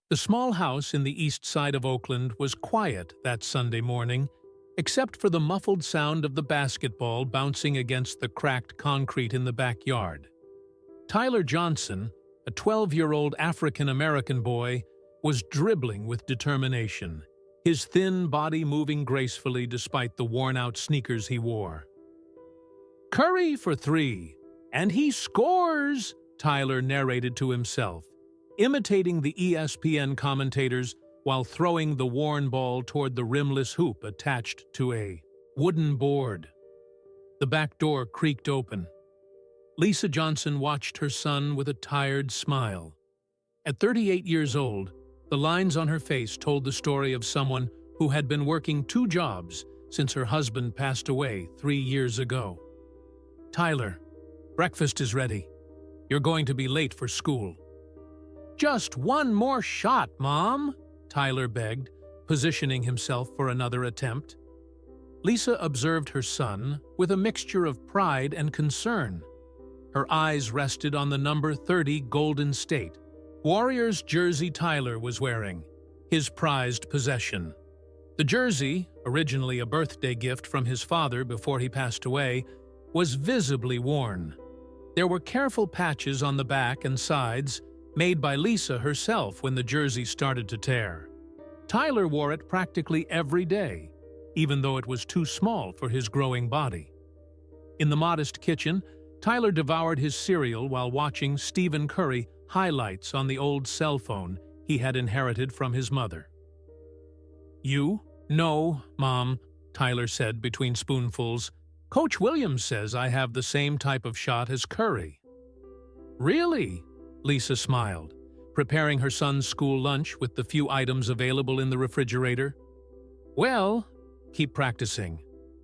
The small house in the east side of Oakland was quiet that Sunday morning, except for the muffled sound of the basketball bouncing against the cracked concrete in the backyard. Tyler Johnson, a 12-year-old African-American boy, was dribbling with determination, his thin body moving gracefully despite the worn-out sneakers he wore. "Curry for three, and he scores!" Tyler narrated to himself, imitating the ESPN commentators while throwing the worn ball toward the rimless hoop attached to a wooden board. The back door creaked open. Lisa Johnson watched her son with a tired smile. At 38 years old, the lines on her face told the story of someone who had been working 2 jobs since her husband passed away 3 years ago. "Tyler, breakfast is ready. You're going to be late for school." "Just one more shot, Mom," Tyler begged, positioning himself for another attempt. Lisa observed her son with a mixture of pride and concern. Her eyes rested on the number 30 Golden State Warriors jersey Tyler was wearing, his prized possession. The jersey, originally a birthday gift from his father before he passed away, was visibly worn. There were careful patches on the back and sides, made by Lisa herself when the jersey started to tear. Tyler wore it practically every day, even though it was too small for his growing body. In the modest kitchen, Tyler devoured his cereal while watching Stephen Curry highlights on the old cell phone he had inherited from his mother. "You? No, Mom," Tyler said between spoonfuls. "Coach Williams says I have the same type of shot as Curry." "Really?" Lisa smiled, preparing her son's school lunch with the few items available in the refrigerator. "Well, keep practicing.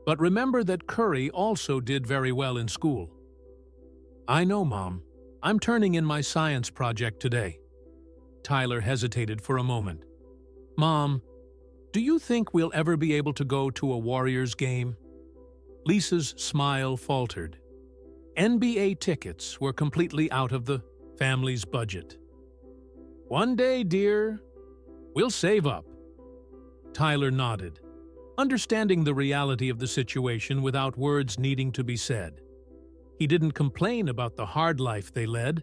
But remember that Curry also did very well in school." "I know, Mom. I'm turning in my science project today." Tyler hesitated for a moment. "Mom, do you think we'll ever be able to go to a Warriors game?" Lisa's smile faltered. NBA tickets were completely out of the family's budget. "One day, dear. We'll save up." Tyler nodded, understanding the reality of the situation without words needing to be said. He didn't complain about the hard life they led,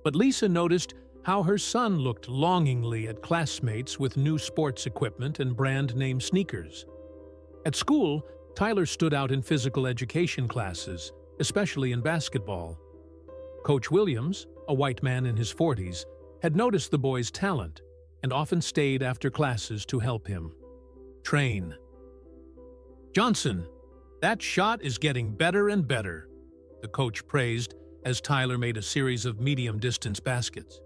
but Lisa noticed how her son looked longingly at classmates with new sports equipment and brand-name sneakers. At school, Tyler stood out in physical education classes, especially in basketball. Coach Williams, a white man in his 40s, had noticed the boy's talent and often stayed after classes to help him train. "Johnson, that shot is getting better and better," the coach praised as Tyler made a series of medium-distance baskets.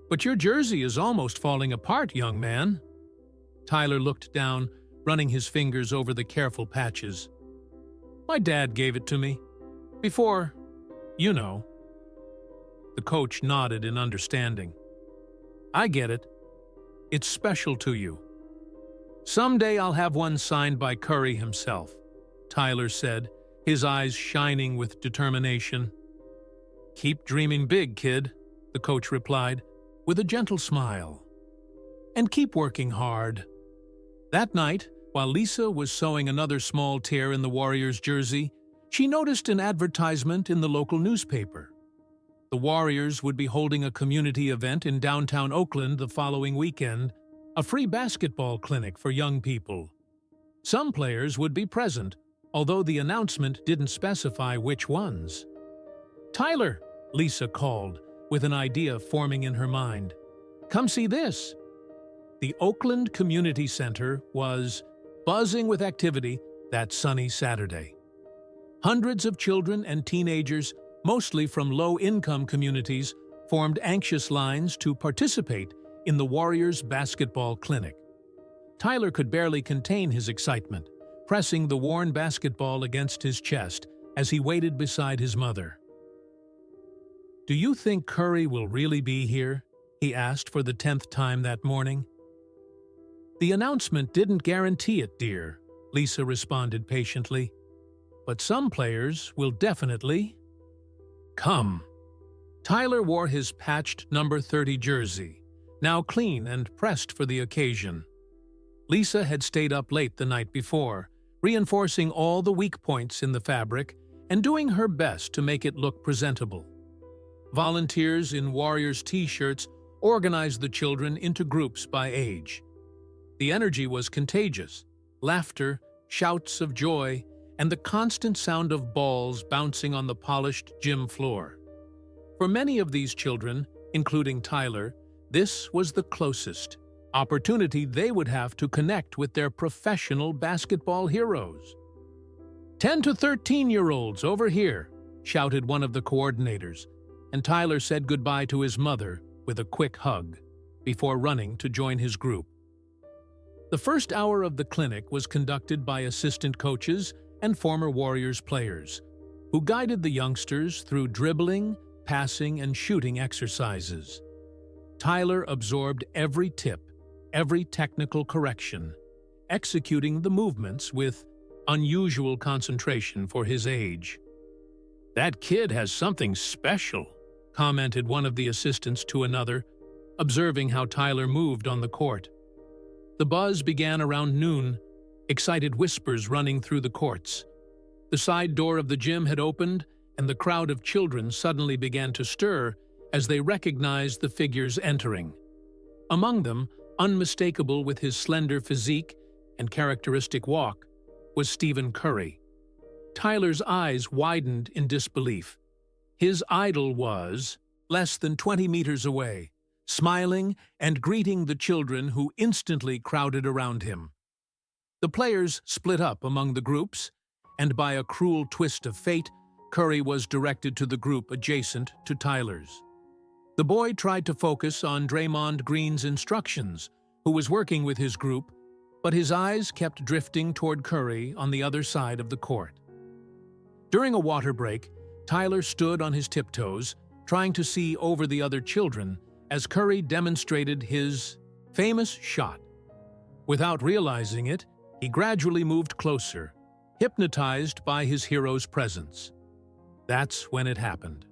"But your jersey is almost falling apart, young man." Tyler looked down, running his fingers over the careful patches. "My dad gave it to me. Before, you know." The coach nodded in understanding. "I get it. It's special to you." "Someday I'll have one signed by Curry himself," Tyler said, his eyes shining with determination. "Keep dreaming big, kid," the coach replied, with a gentle smile. "And keep working hard." That night, while Lisa was sewing another small tear in the Warriors jersey, she noticed an advertisement in the local newspaper. The Warriors would be holding a community event in downtown Oakland the following weekend, a free basketball clinic for young people. Some players would be present, although the announcement didn't specify which ones. "Tyler," Lisa called, with an idea forming in her mind. "Come see this." The Oakland Community Center was buzzing with activity that sunny Saturday. Hundreds of children and teenagers, mostly from low-income communities, formed anxious lines to participate in the Warriors basketball clinic. Tyler could barely contain his excitement, pressing the worn basketball against his chest as he waited beside his mother. "Do you think Curry will really be here?" he asked for the 10th time that morning. "The announcement didn't guarantee it, dear," Lisa responded patiently. "But some players will definitely come." Tyler wore his patched number 30 jersey, now clean and pressed for the occasion. Lisa had stayed up late the night before, reinforcing all the weak points in the fabric and doing her best to make it look presentable. Volunteers in Warriors t-shirts organized the children into groups by age. The energy was contagious: laughter, shouts of joy, and the constant sound of balls bouncing on the polished gym floor. For many of these children, including Tyler, this was the closest opportunity they would have to connect with their professional basketball heroes. 10 to 13-year-olds over here, shouted one of the coordinators, and Tyler said goodbye to his mother with a quick hug before running to join his group. The first hour of the clinic was conducted by assistant coaches and former Warriors players, who guided the youngsters through dribbling, passing, and shooting exercises. Tyler absorbed every tip, every technical correction, executing the movements with unusual concentration for his age. "That kid has something special," commented one of the assistants to another, observing how Tyler moved on the court. The buzz began around noon, excited whispers running through the courts. The side door of the gym had opened, and the crowd of children suddenly began to stir as they recognized the figures entering. Among them, unmistakable with his slender physique and characteristic walk, was Stephen Curry. Tyler's eyes widened in disbelief. His idol was less than 20 meters away, smiling and greeting the children who instantly crowded around him. The players split up among the groups, and by a cruel twist of fate, Curry was directed to the group adjacent to Tyler's. The boy tried to focus on Draymond Green's instructions, who was working with his group, but his eyes kept drifting toward Curry on the other side of the court. During a water break, Tyler stood on his tiptoes, trying to see over the other children as Curry demonstrated his famous shot. Without realizing it, he gradually moved closer, hypnotized by his hero's presence. That's when it happened.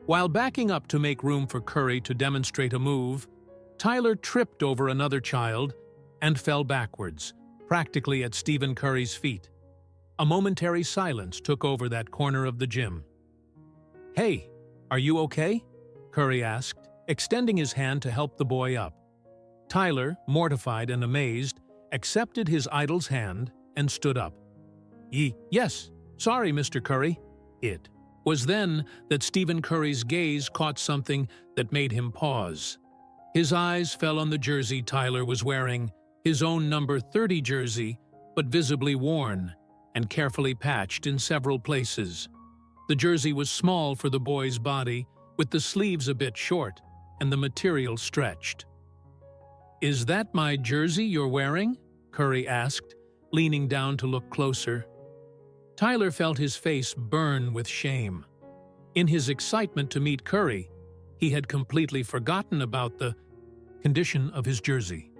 While backing up to make room for Curry to demonstrate a move, Tyler tripped over another child and fell backwards, practically at Stephen Curry's feet. A momentary silence took over that corner of the gym. "Hey, are you okay?" Curry asked, extending his hand to help the boy up. Tyler, mortified and amazed, accepted his idol's hand and stood up. Yes, sorry, Mr. Curry." It was then that Stephen Curry's gaze caught something that made him pause. His eyes fell on the jersey Tyler was wearing, his own number 30 jersey, but visibly worn and carefully patched in several places. The jersey was small for the boy's body, with the sleeves a bit short and the material stretched. "Is that my jersey you're wearing?" Curry asked, leaning down to look closer. Tyler felt his face burn with shame. In his excitement to meet Curry, he had completely forgotten about the condition of his jersey.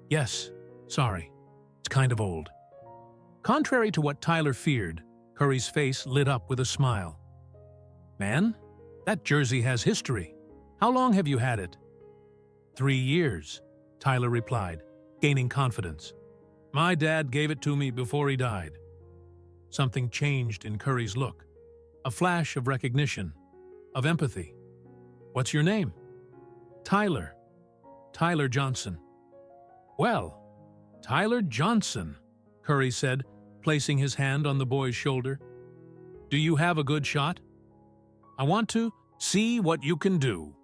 Yes, sorry, it's kind of old." Contrary to what Tyler feared, Curry's face lit up with a smile. "Man, that jersey has history. How long have you had it?" 3 years, Tyler replied, gaining confidence. "My dad gave it to me before he died." Something changed in Curry's look. A flash of recognition, of empathy. "What's your name?" "Tyler. Tyler Johnson." "Well, Tyler Johnson," Curry said, placing his hand on the boy's shoulder. "Do you have a good shot? I want to see what you can do."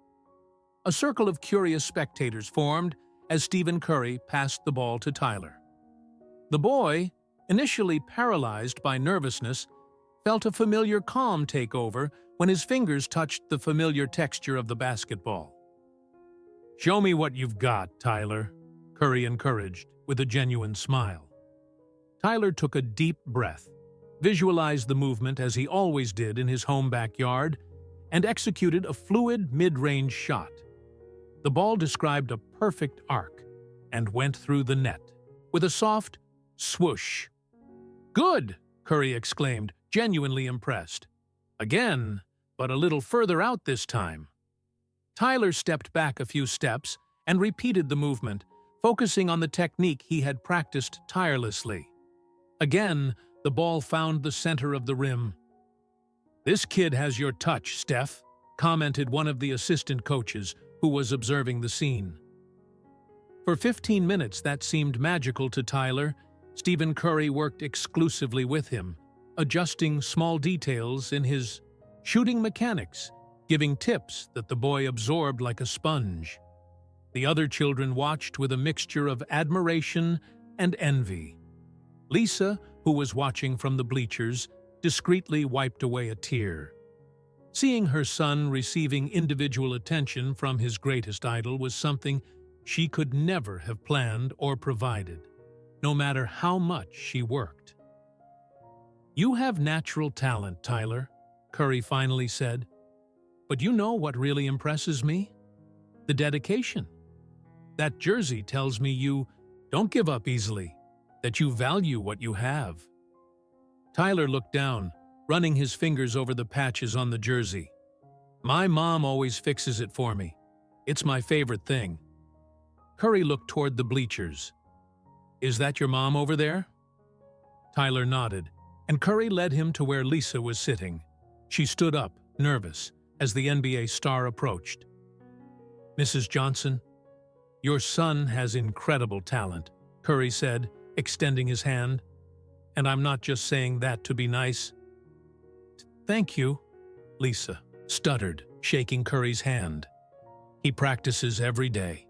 A circle of curious spectators formed as Stephen Curry passed the ball to Tyler. The boy, initially paralyzed by nervousness, felt a familiar calm take over when his fingers touched the familiar texture of the basketball. "Show me what you've got, Tyler," Curry encouraged, with a genuine smile. Tyler took a deep breath, visualized the movement as he always did in his home backyard, and executed a fluid mid-range shot. The ball described a perfect arc and went through the net, with a soft swoosh. "Good!" Curry exclaimed, genuinely impressed. "Again, but a little further out this time." Tyler stepped back a few steps and repeated the movement, focusing on the technique he had practiced tirelessly. Again, the ball found the center of the rim. "This kid has your touch, Steph," commented one of the assistant coaches who was observing the scene. For 15 minutes, that seemed magical to Tyler. Stephen Curry worked exclusively with him, adjusting small details in his shooting mechanics, giving tips that the boy absorbed like a sponge. The other children watched with a mixture of admiration and envy. Lisa, who was watching from the bleachers, discreetly wiped away a tear. Seeing her son receiving individual attention from his greatest idol was something she could never have planned or provided, no matter how much she worked. "You have natural talent, Tyler," Curry finally said. "But you know what really impresses me? The dedication. That jersey tells me you don't give up easily, that you value what you have." Tyler looked down, running his fingers over the patches on the jersey. "My mom always fixes it for me. It's my favorite thing." Curry looked toward the bleachers. "Is that your mom over there?" Tyler nodded, and Curry led him to where Lisa was sitting. She stood up, nervous, as the NBA star approached. "Mrs. Johnson, your son has incredible talent," Curry said, extending his hand. "And I'm not just saying that to be nice." "Thank you," Lisa stuttered, shaking Curry's hand. "He practices every day."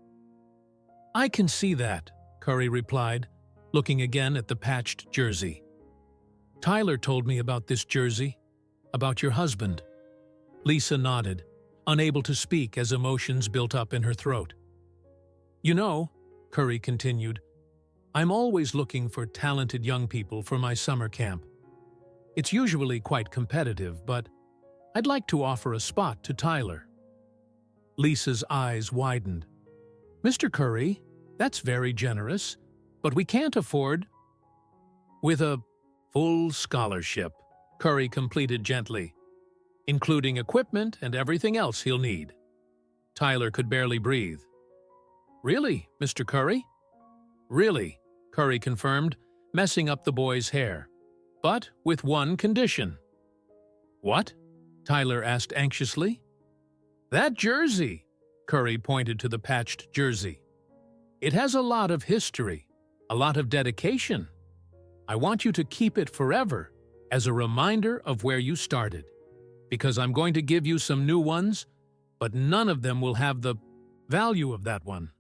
"I can see that," Curry replied, looking again at the patched jersey. "Tyler told me about this jersey, about your husband." Lisa nodded, unable to speak as emotions built up in her throat. "You know," Curry continued, "I'm always looking for talented young people for my summer camp. It's usually quite competitive, but I'd like to offer a spot to Tyler." Lisa's eyes widened. "Mr. Curry, that's very generous, but we can't afford—" "With a full scholarship," Curry completed gently, "including equipment and everything else he'll need." Tyler could barely breathe. "Really, Mr. Curry?" "Really," Curry confirmed, messing up the boy's hair. "But with one condition." "What?" Tyler asked anxiously. "That jersey," Curry pointed to the patched jersey. "It has a lot of history, a lot of dedication. I want you to keep it forever as a reminder of where you started, because I'm going to give you some new ones, but none of them will have the value of that one."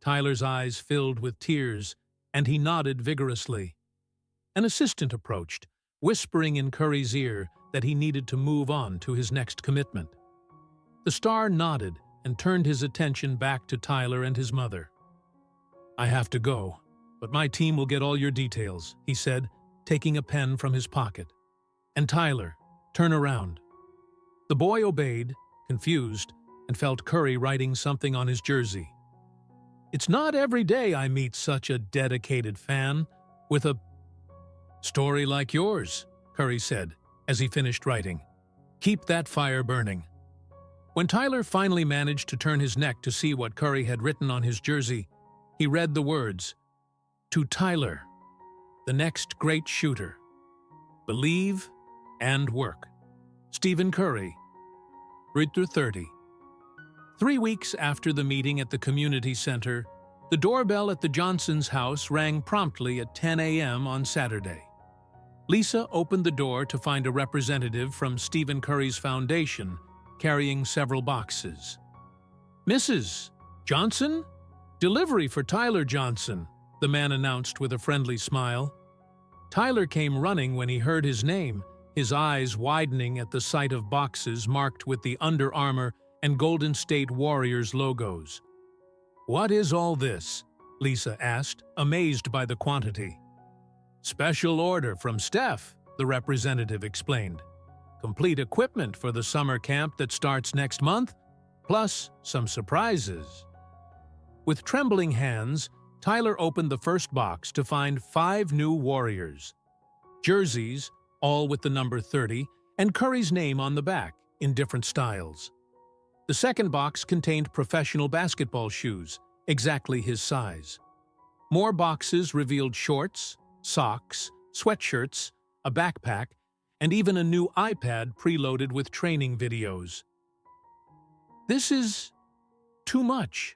Tyler's eyes filled with tears, and he nodded vigorously. An assistant approached, whispering in Curry's ear that he needed to move on to his next commitment. The star nodded and turned his attention back to Tyler and his mother. "I have to go, but my team will get all your details," he said, taking a pen from his pocket. "And Tyler, turn around." The boy obeyed, confused, and felt Curry writing something on his jersey. "It's not every day I meet such a dedicated fan with a story like yours," Curry said as he finished writing. "Keep that fire burning." When Tyler finally managed to turn his neck to see what Curry had written on his jersey, he read the words, "To Tyler, the next great shooter. Believe and work. Stephen Curry, Ritter 30." 3 weeks after the meeting at the community center, the doorbell at the Johnsons' house rang promptly at 10 a.m. on Saturday. Lisa opened the door to find a representative from Stephen Curry's foundation carrying several boxes. "Mrs. Johnson? Delivery for Tyler Johnson," the man announced with a friendly smile. Tyler came running when he heard his name, his eyes widening at the sight of boxes marked with the Under Armour and Golden State Warriors logos. "What is all this?" Lisa asked, amazed by the quantity. "Special order from Steph," the representative explained. "Complete equipment for the summer camp that starts next month, plus some surprises." With trembling hands, Tyler opened the first box to find 5 new Warriors. Jerseys, all with the number 30, and Curry's name on the back, in different styles. The second box contained professional basketball shoes, exactly his size. More boxes revealed shorts, socks, sweatshirts, a backpack, and even a new iPad preloaded with training videos. "This is too much,"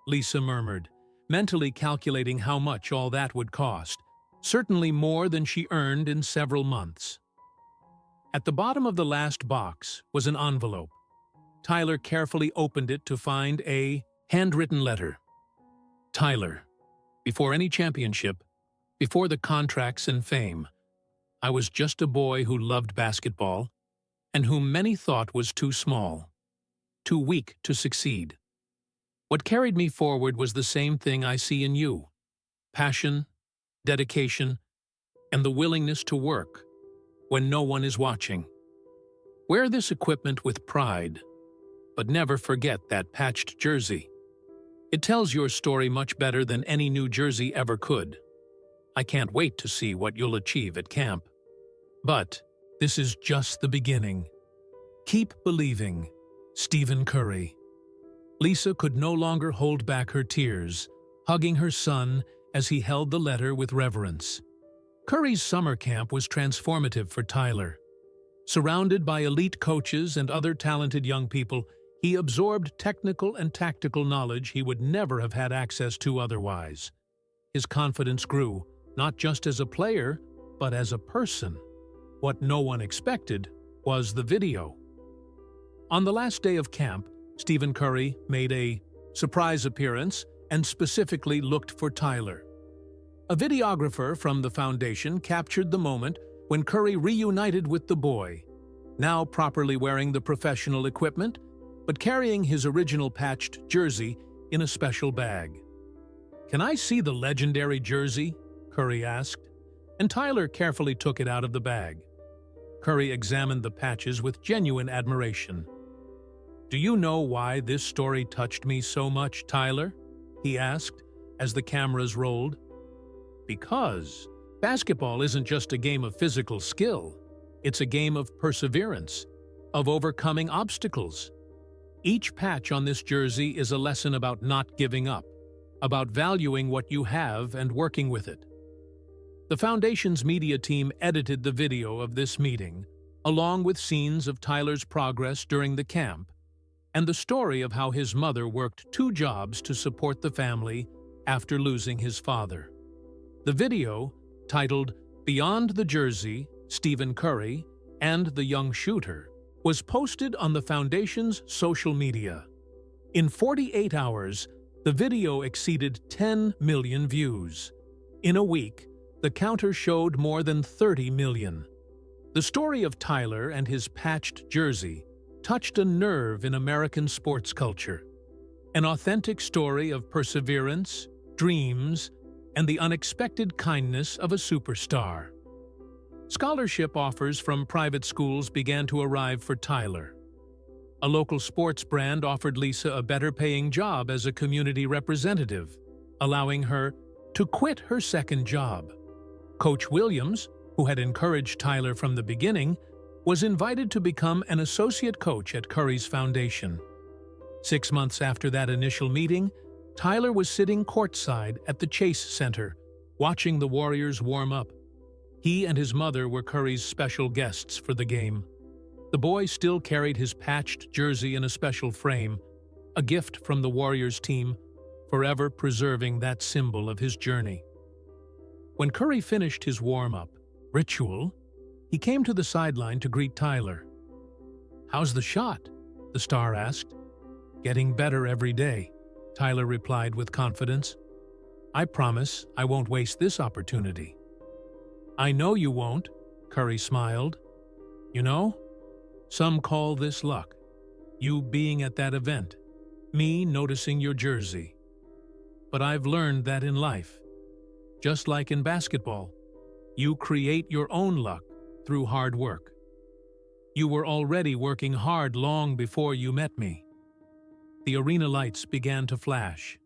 Lisa murmured, mentally calculating how much all that would cost, certainly more than she earned in several months. At the bottom of the last box was an envelope. Tyler carefully opened it to find a handwritten letter. "Tyler, before any championship, before the contracts and fame, I was just a boy who loved basketball and whom many thought was too small, too weak to succeed. What carried me forward was the same thing I see in you: passion, dedication, and the willingness to work when no one is watching. Wear this equipment with pride, but never forget that patched jersey. It tells your story much better than any new jersey ever could. I can't wait to see what you'll achieve at camp. But this is just the beginning. Keep believing. Stephen Curry." Lisa could no longer hold back her tears, hugging her son as he held the letter with reverence. Curry's summer camp was transformative for Tyler. Surrounded by elite coaches and other talented young people, he absorbed technical and tactical knowledge he would never have had access to otherwise. His confidence grew, not just as a player, but as a person. What no one expected was the video. On the last day of camp, Stephen Curry made a surprise appearance and specifically looked for Tyler. A videographer from the foundation captured the moment when Curry reunited with the boy, now properly wearing the professional equipment, but carrying his original patched jersey in a special bag. "Can I see the legendary jersey?" Curry asked, and Tyler carefully took it out of the bag. Curry examined the patches with genuine admiration. "Do you know why this story touched me so much, Tyler?" he asked as the cameras rolled. "Because basketball isn't just a game of physical skill. It's a game of perseverance, of overcoming obstacles. Each patch on this jersey is a lesson about not giving up, about valuing what you have and working with it." The Foundation's media team edited the video of this meeting, along with scenes of Tyler's progress during the camp, and the story of how his mother worked 2 jobs to support the family after losing his father. The video, titled "Beyond the Jersey, Stephen Curry and the Young Shooter," was posted on the Foundation's social media. In 48 hours, the video exceeded 10 million views. In a week, the counter showed more than 30 million. The story of Tyler and his patched jersey touched a nerve in American sports culture. An authentic story of perseverance, dreams, and the unexpected kindness of a superstar. Scholarship offers from private schools began to arrive for Tyler. A local sports brand offered Lisa a better-paying job as a community representative, allowing her to quit her second job. Coach Williams, who had encouraged Tyler from the beginning, was invited to become an associate coach at Curry's Foundation. 6 months after that initial meeting, Tyler was sitting courtside at the Chase Center, watching the Warriors warm up. He and his mother were Curry's special guests for the game. The boy still carried his patched jersey in a special frame, a gift from the Warriors team, forever preserving that symbol of his journey. When Curry finished his warm-up ritual, he came to the sideline to greet Tyler. "How's the shot?" the star asked. "Getting better every day," Tyler replied with confidence. "I promise I won't waste this opportunity." "I know you won't," Curry smiled. "You know, some call this luck. You being at that event, me noticing your jersey. But I've learned that in life, just like in basketball, you create your own luck through hard work. You were already working hard long before you met me." The arena lights began to flash,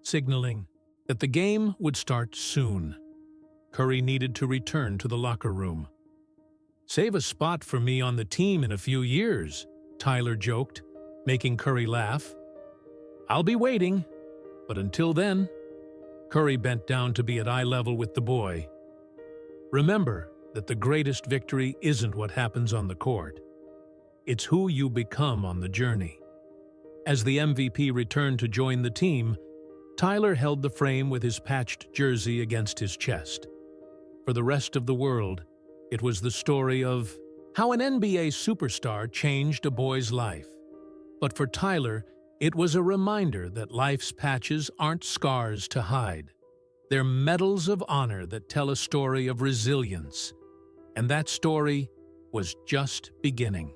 signaling that the game would start soon. Curry needed to return to the locker room. "Save a spot for me on the team in a few years," Tyler joked, making Curry laugh. "I'll be waiting, but until then..." Curry bent down to be at eye level with the boy. Remember that the greatest victory isn't what happens on the court. It's who you become on the journey. As the MVP returned to join the team, Tyler held the frame with his patched jersey against his chest. For the rest of the world, it was the story of how an NBA superstar changed a boy's life. But for Tyler, it was a reminder that life's patches aren't scars to hide. They're medals of honor that tell a story of resilience. And that story was just beginning.